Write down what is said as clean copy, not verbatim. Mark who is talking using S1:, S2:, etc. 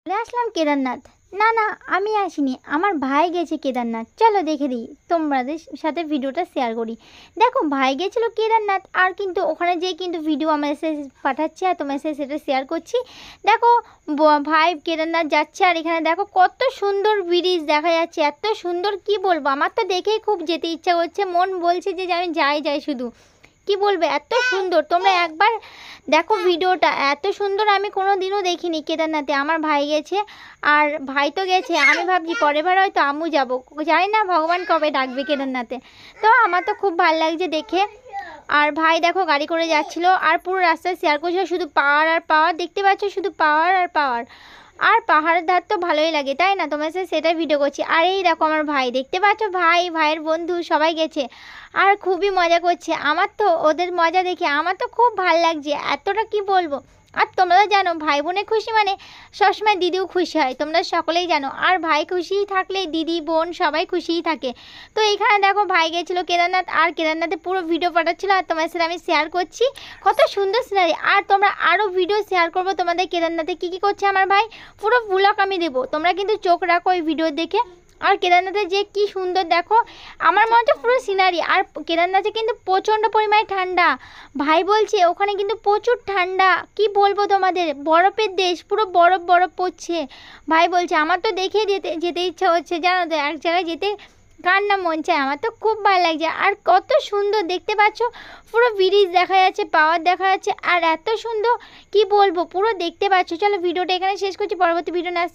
S1: চলে আসলাম কেদারনাথ। না না, আমি আসিনি, আমার ভাই গেছে কেদারনাথ। চলো দেখে দিই, তোমাদের সাথে ভিডিওটা শেয়ার করি। দেখো, ভাই গেছিলো কেদারনাথ, আর কিন্তু ওখানে যেয়ে কিন্তু ভিডিও মেসেজ পাঠাচ্ছে আর তোমার সাথে সেটা শেয়ার করছি। দেখো, ভাই কেদারনাথ যাচ্ছে, আর এখানে দেখো কত সুন্দর ব্রিজ দেখা যাচ্ছে, এত সুন্দর কি বলবো, আমার তো দেখেই খুব যেতে ইচ্ছা করছে, মন বলছে যে আমি যাই শুধু। কি বলবে, এত সুন্দর, তোমরা একবার দেখো ভিডিওটা, এত সুন্দর আমি কোনো দিনও দেখিনি কেদারনাথে। আমার ভাই গেছে, আর ভাই তো গেছে, আমি ভাবছি পরের বার হয়তো আমিও যাবো, জানি না ভগবান কবে ডাকবে কেদারনাথে। তো আমার তো খুব ভালো লাগছে দেখে। আর ভাই দেখো গাড়ি করে যাচ্ছিলো, আর পুরো রাস্তায় শেয়ার করছিল, শুধু পাওয়ার আর পাওয়ার, দেখতে পাচ্ছ শুধু পাওয়ার আর পাওয়ার। আর পাহাড়ের ধার তো ভালোই লাগে, তাই না? তোমার সাথে সেটাই ভিডিও করছি। আর এই দেখো আমার ভাই, দেখতে পাচ্ছ ভাইয়ের বন্ধু সবাই গেছে, আর খুবই মজা করছে। আমার তো ওদের মজা দেখে আমার তো খুব ভালো লাগছে, এতটা কি বলবো। আর তোমরা তো জানো, ভাই বোনে খুশি মানে সবসময় দিদিও খুশি হয়, তোমরা সকলেই জানো। আর ভাই খুশি থাকলে দিদি বোন সবাই খুশিই থাকে। তো এইখানে দেখো ভাই গেছিলো কেদারনাথ, আর কেদারনাথে পুরো ভিডিও পাঠাচ্ছিলো, আর তোমার সাথে আমি শেয়ার করছি। কত সুন্দর সিনারি, আর তোমরা আরও ভিডিও শেয়ার করবো তোমাদের কেদারনাথে কী কী করছে আমার ভাই, পুরো ব্লগ আমি দেবো, তোমরা কিন্তু চোখ রাখো ওই ভিডিও দেখে। আর কেদারনাথে যে কি সুন্দর দেখো, আমার মনে হচ্ছে পুরো সিনারি। আর কেদারনাথে কিন্তু প্রচণ্ড পরিমাণে ঠান্ডা, ভাই বলছে ওখানে কিন্তু প্রচুর ঠান্ডা, কি বলবো তোমাদের, বরফের দেশ, পুরো বরফ পড়ছে। ভাই বলছে, আমার তো দেখে যেতে ইচ্ছা হচ্ছে, জানো তো, এক জায়গায় যেতে কার না মন চায়, আমার তো খুব ভালো লাগছে। আর কত সুন্দর দেখতে পাচ্ছ, পুরো ব্রিজ দেখা যাচ্ছে, পাওয়ার দেখা যাচ্ছে, আর এত সুন্দর কি বলবো, পুরো দেখতে পাচ্ছ। চলো ভিডিওটা এখানে শেষ করছি, পরবর্তী ভিডিও না